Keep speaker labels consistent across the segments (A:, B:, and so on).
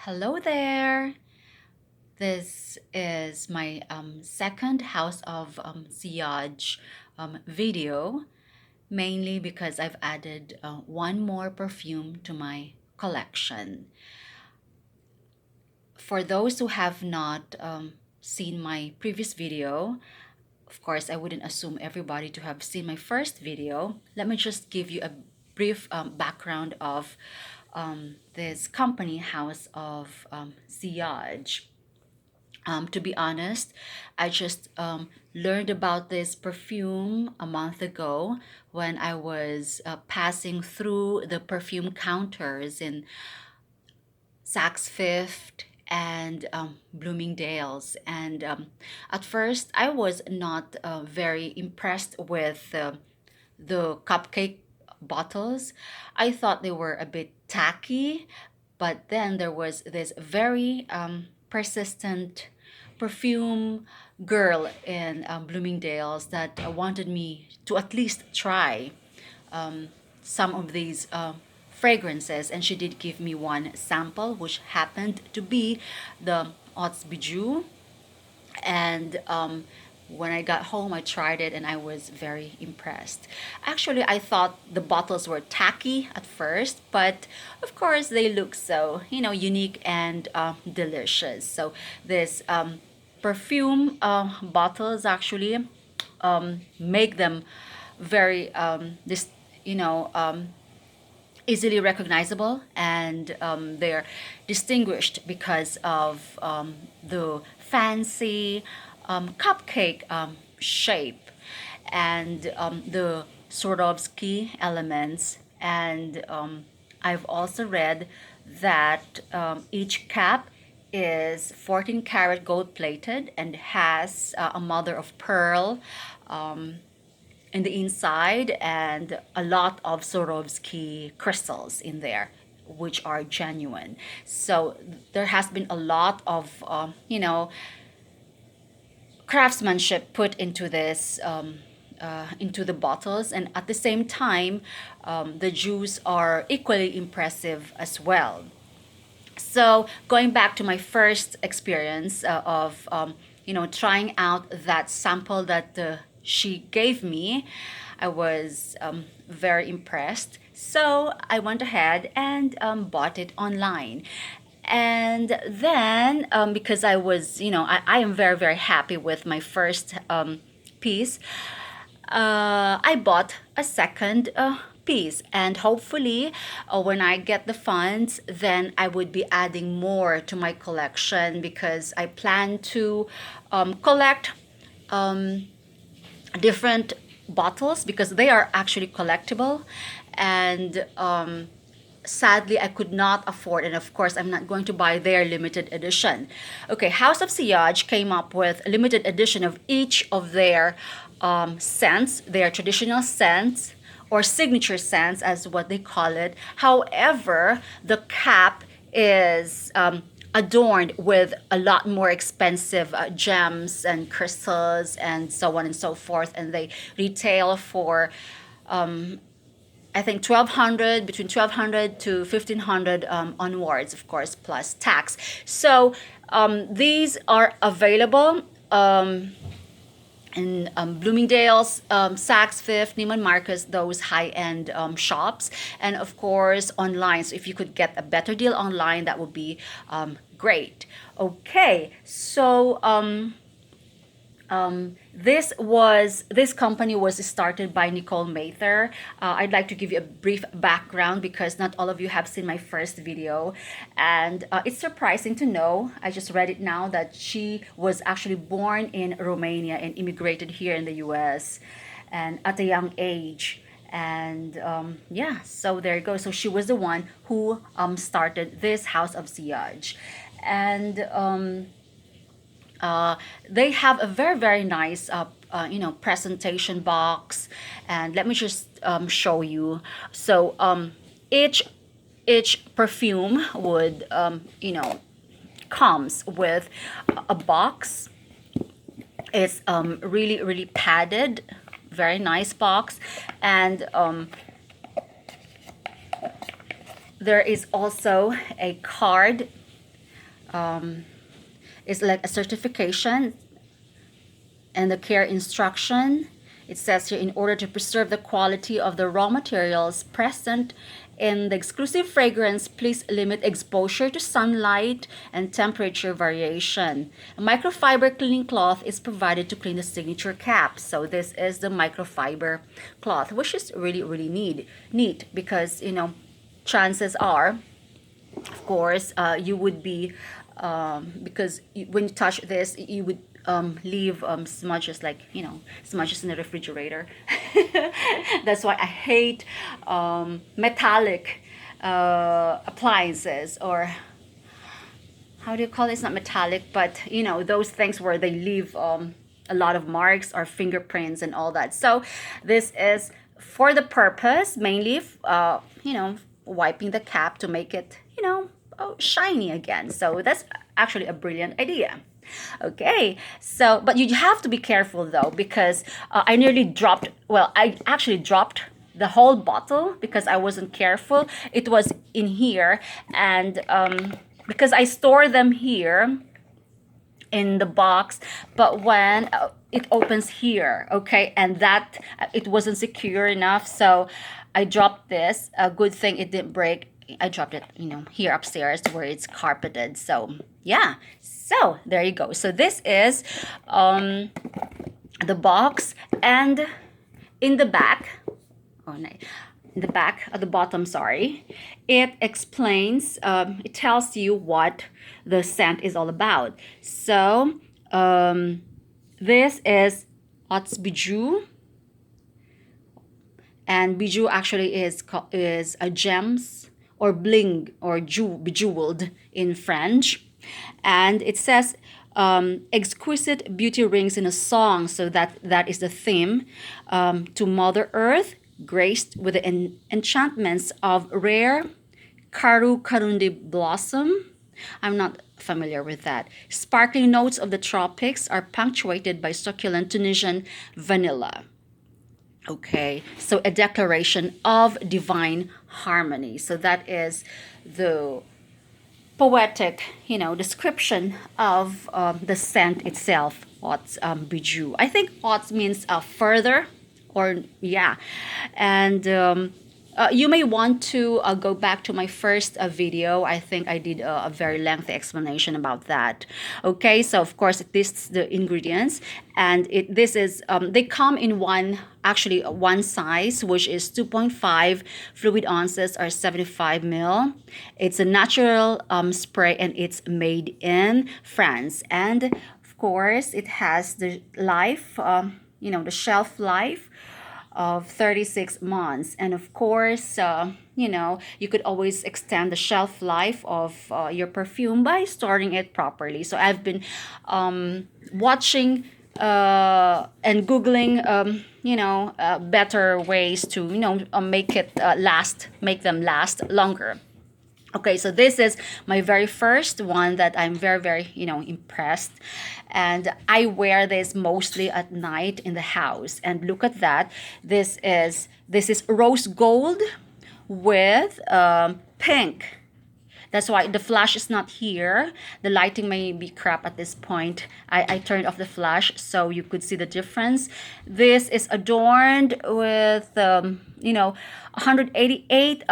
A: Hello there. This is my second House of Sillage video, mainly because I've added one more perfume to my collection. For those who have not seen my previous video, of course, I wouldn't assume everybody to have seen my first video. Let me just give you a brief background of this company, House of Sillage. To be honest, I just learned about this perfume a month ago when I was passing through the perfume counters in Saks Fifth and Bloomingdale's. And at first, I was not very impressed with the cupcake bottles. I thought they were a bit tacky, but then there was this very persistent perfume girl in Bloomingdale's that wanted me to at least try some of these fragrances, and she did give me one sample, which happened to be the Bijou. And when I got home, I tried it and I was very impressed. Actually, I thought the bottles were tacky at first, but of course, they look so, unique and delicious. So, this perfume bottles actually make them very, you know, um, easily recognizable, and they're distinguished because of the fancy cupcake shape and the Swarovski elements. And I've also read that each cap is 14 karat gold plated and has a mother of pearl in the inside, and a lot of Swarovski crystals in there, which are genuine. So there has been a lot of, craftsmanship put into this. Into the bottles, and at the same time, the jewels are equally impressive as well. So going back to my first experience of trying out that sample that she gave me, I was very impressed. So I went ahead and bought it online. And then because I was, I am very, very happy with my first piece, I bought a second piece, and hopefully, when I get the funds, then I would be adding more to my collection, because I plan to collect different bottles, because they are actually collectible. And sadly, I could not afford, and of course I'm not going to buy their limited edition. Okay, House of Sillage came up with a limited edition of each of their scents, their traditional scents, or signature scents, as what they call it. However, the cap is adorned with a lot more expensive gems and crystals and so on and so forth, and they retail for I think 1200, between 1200 to 1500 onwards, of course, plus tax. So these are available in Bloomingdale's, Saks Fifth, Neiman Marcus, those high-end shops, and of course online. So if you could get a better deal online, that would be great. Okay, so this company was started by Nicole Mather. I'd like to give you a brief background, because not all of you have seen my first video, and it's surprising to know. I just read it now that she was actually born in Romania and immigrated here in the U.S. and at a young age. And yeah, so there you go. So she was the one who started this House of Sillage, and they have a very, very nice presentation box. And let me just show you. So each perfume would comes with a box. It's really, really padded, very nice box. And there is also a card It's like a certification and the care instruction. It says here, in order to preserve the quality of the raw materials present in the exclusive fragrance, please limit exposure to sunlight and temperature variation. A microfiber cleaning cloth is provided to clean the signature cap. So this is the microfiber cloth, which is really, really neat because, you know, chances are, of course, you would be, because when you touch this, you would leave smudges, like, you know, smudges in the refrigerator. That's why I hate metallic appliances, or how do you call it? It's not metallic, but you know, those things where they leave a lot of marks or fingerprints and all that. So this is for the purpose mainly, you know, wiping the cap to make it, you know, shiny again. So that's actually a brilliant idea. Okay, so but you have to be careful though, because I nearly dropped, well, I actually dropped the whole bottle because I wasn't careful. It was in here, and because I store them here in the box, but when it opens here, okay, and that it wasn't secure enough, so I dropped this. A good thing it didn't break. I dropped it, you know, here upstairs where it's carpeted. So yeah, so there you go. So this is the box, and in the back, oh no, in the back at the bottom, sorry, it explains, it tells you what the scent is all about. So this is Bijou, and Bijou actually is a gems or bling or bejeweled in French, and it says exquisite beauty rings in a song. So that is the theme, to Mother Earth, graced with the enchantments of rare Karundi blossom. I'm not familiar with that. Sparkling notes of the tropics are punctuated by succulent Tunisian vanilla. Okay, so a declaration of divine harmony. So that is the poetic, you know, description of the scent itself. Haute Bijou. I think haute means further, or yeah, and you may want to go back to my first video. I think I did a very lengthy explanation about that. Okay, so of course this is the ingredients, and this is they come in one size, which is 2.5 fluid ounces or 75 ml. It's a natural spray, and it's made in France, and of course it has the life, you know, the shelf life of 36 months. And of course, you know, you could always extend the shelf life of your perfume by storing it properly. So I've been watching and Googling, you know, better ways to, you know, make them last longer. Okay, so this is my very first one that I'm very, very, you know, impressed. And I wear this mostly at night in the house. And look at that. This is rose gold with pink. That's why the flash is not here. The lighting may be crap at this point. I turned off the flash so you could see the difference. This is adorned with, you know, 188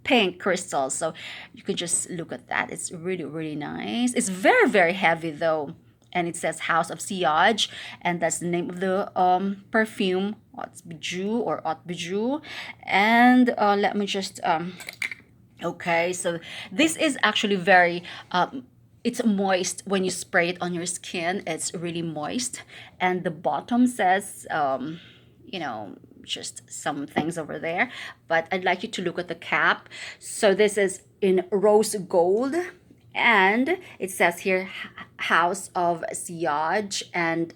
A: pink crystals. So you can just look at that. It's really, really nice. It's very, very heavy though. And it says House of Sillage, and that's the name of the perfume, Haute Bijou or Haute Bijou. And let me just okay, so this is actually very it's moist when you spray it on your skin. It's really moist, and the bottom says you know, just some things over there, but I'd like you to look at the cap. So this is in rose gold, and it says here House of Sillage, and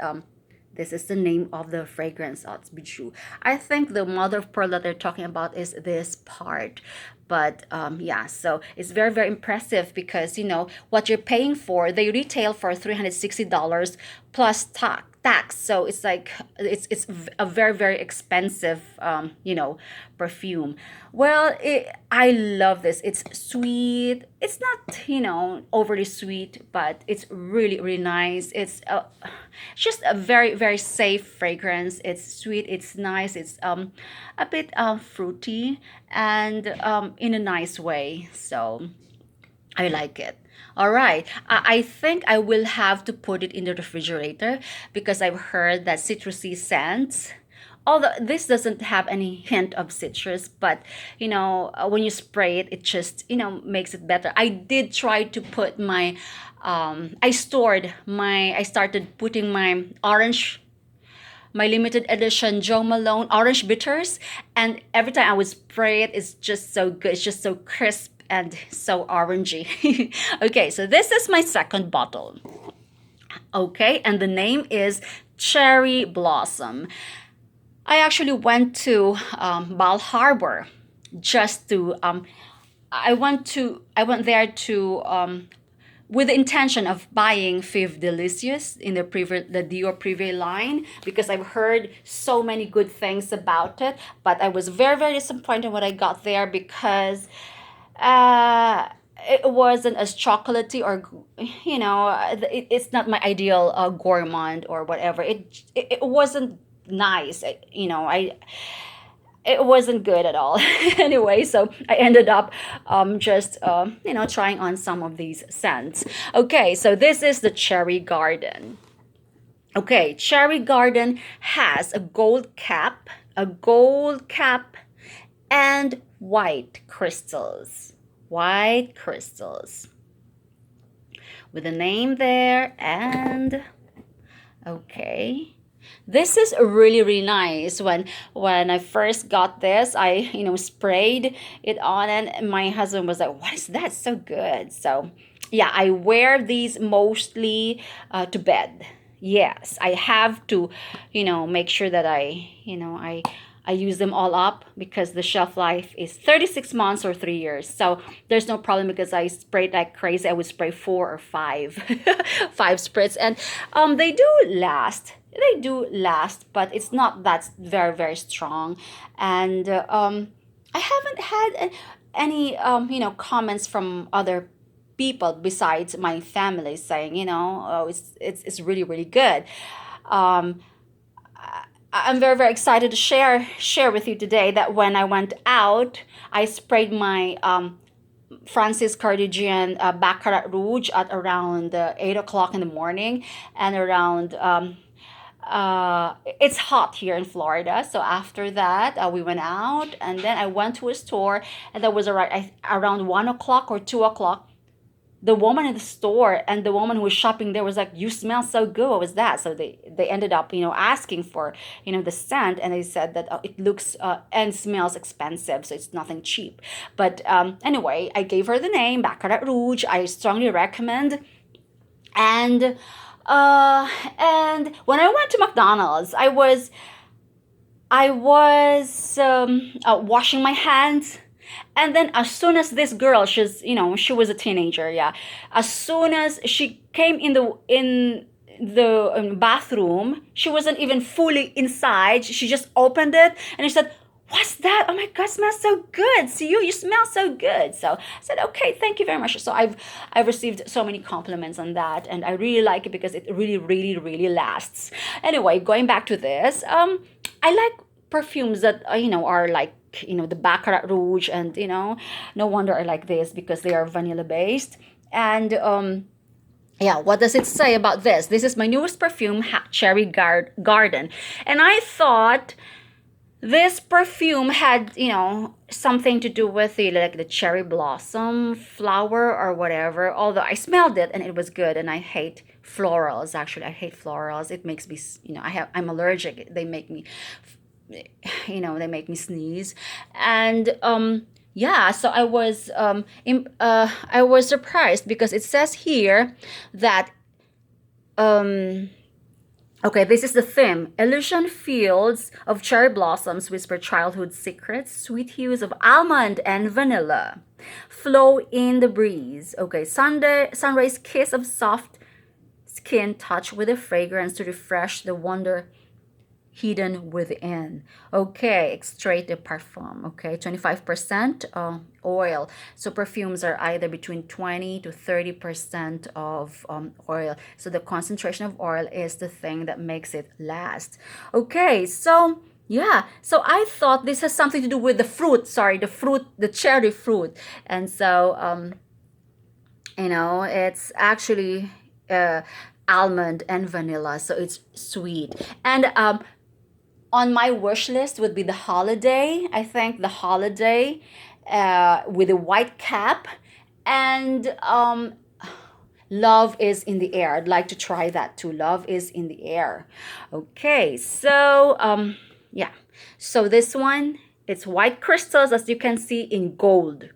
A: this is the name of the fragrance, Haute Bijou. I think the mother of pearl that they're talking about is this part. But yeah, so it's very, very impressive because, you know, what you're paying for, they retail for $360 plus tax, so it's like a very very expensive perfume. Well, I love this. It's sweet. It's not overly sweet, but it's really really nice. It's just a very very safe fragrance. It's sweet, it's nice, it's a bit fruity, and in a nice way. So I like it. All right. I think I will have to put it in the refrigerator because I've heard that citrusy scents. Although this doesn't have any hint of citrus, but when you spray it, it just makes it better. I did try to put my, I started putting my limited edition Joe Malone orange bitters, and every time I would spray it, it's just so good. It's just so crisp and so orangey. Okay, so this is my second bottle. Okay, and the name is Cherry Blossom. I actually went to Bal Harbor just to I went there to with the intention of buying Fifth Delicious in the Dior Privé line, because I've heard so many good things about it. But I was very very disappointed when I got there because it wasn't as chocolatey, or it's not my ideal gourmand or whatever. It wasn't nice. It wasn't good at all. Anyway, so I ended up just trying on some of these scents. Okay, so this is the Cherry Garden. Okay, Cherry Garden has a gold cap, and white crystals. White crystals. With a name there, and okay. This is really really nice. When I first got this, I sprayed it on, and my husband was like, "What is that? So good." So yeah, I wear these mostly to bed. Yes, I have to make sure that I use them all up, because the shelf life is 36 months or 3 years. So there's no problem, because I sprayed like crazy. I would spray 4 or 5 5 sprays, and they do last. They do last, but it's not that very very strong. And I haven't had any comments from other people besides my family saying oh, it's really really good. um I'm very very excited to share with you today that when I went out, I sprayed my Francis Cardigan Baccarat Rouge at around 8 o'clock in the morning, and around it's hot here in Florida. So after that, we went out, and then I went to a store, and that was around 1 o'clock or 2 o'clock. The woman in the store and the woman who was shopping there was like, "You smell so good. What was that?" So they ended up asking for the scent, and they said that it looks and smells expensive, so it's nothing cheap. But anyway, I gave her the name Baccarat Rouge. I strongly recommend. And when I went to McDonald's, I was washing my hands. And then as soon as this girl, she was a teenager, yeah. As soon as she came in the bathroom, she wasn't even fully inside. She just opened it, and she said, "What's that? Oh my God, smells so good. See, you smell so good." So I said, "Okay, thank you very much." So I've received so many compliments on that, and I really like it because it really really really lasts. Anyway, going back to this, I like perfumes that are like the Baccarat Rouge, and no wonder I like this because they are vanilla based. And yeah, what does it say about this? This is my newest perfume, Cherry Garden, and I thought this perfume had something to do with the cherry blossom flower or whatever. Although I smelled it and it was good, and I hate florals. Actually, I hate florals. It makes me I'm allergic. They make me sneeze. And yeah, so I was surprised because it says here that okay, this is the theme. Illusion fields of cherry blossoms whisper childhood secrets. Sweet hues of almond and vanilla flow in the breeze. Okay, sunrise kiss of soft skin touch with a fragrance to refresh the wonder hidden within. Okay, extrait de parfum. Okay, 25% oil. So perfumes are either between 20 to 30% of oil. So the concentration of oil is the thing that makes it last. Okay, so yeah, so I thought this has something to do with the fruit. Sorry, the fruit, the cherry fruit. And so it's actually almond and vanilla, so it's sweet. And on my wish list would be the holiday. I think the holiday with a white cap, and love is in the air. I'd like to try that too. Love is in the air. Okay, so yeah. So this one, it's white crystals, as you can see, in gold.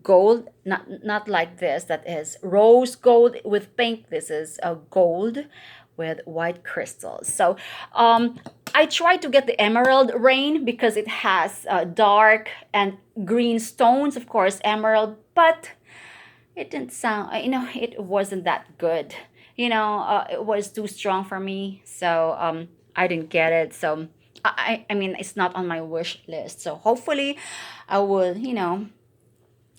A: Gold, not like this, that is rose gold with pink. This is a gold with white crystals. So I tried to get the emerald rain because it has dark and green stones, of course, emerald, but it didn't sound, it wasn't that good. It was too strong for me, so I didn't get it. So I mean, it's not on my wish list. So hopefully I will,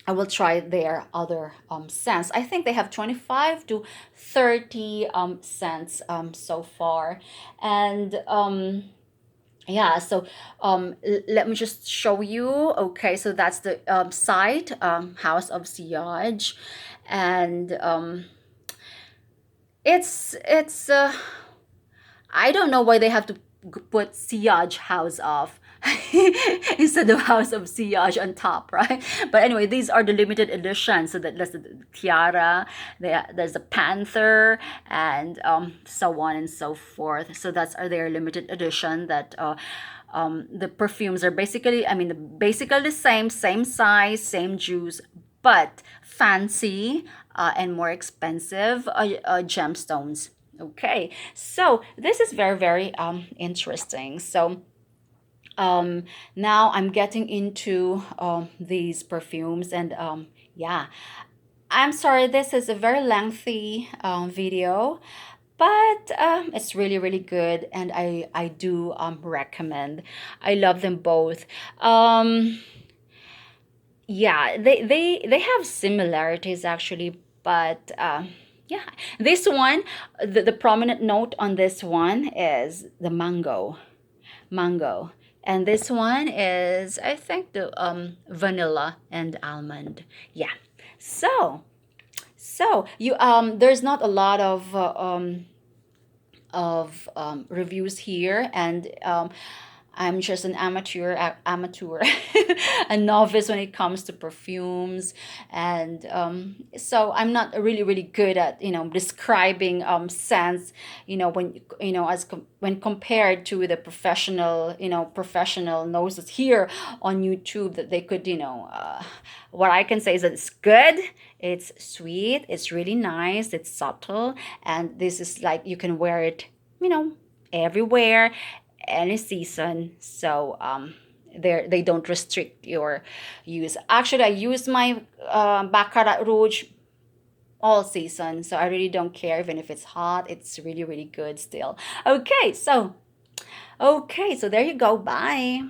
A: I will try their other scents. I think they have 25 to 30 scents so far. And yeah, so let me just show you. Okay, so that's the site, House of Sillage. And it's I don't know why they have to put Sillage House of instead of House of Sillage on top, right? But anyway, these are the limited editions. So there's the tiara, there's a panther, and so on and so forth. So that's are their limited edition that the perfumes are basically, basically the same size, same juice, but fancy and more expensive gemstones. Okay, so this is very, very interesting. So now I'm getting into these perfumes, and yeah, I'm sorry, this is a very lengthy video, but it's really, really good, and I do recommend. I love them both. Yeah, they have similarities actually, but yeah, this one, the prominent note on this one is the mango, and this one is, I think, the vanilla and almond. Yeah, so you there's not a lot of reviews here, and I'm just an amateur, a novice when it comes to perfumes, and so I'm not really, really good at describing scents. When when compared to the professional noses here on YouTube, that they could what I can say is that it's good, it's sweet, it's really nice, it's subtle, and this is like you can wear it everywhere, any season. So they don't restrict your use. Actually, I use my Baccarat Rouge all season, so I really don't care. Even if it's hot, it's really, really good still. Okay, so there you go. Bye.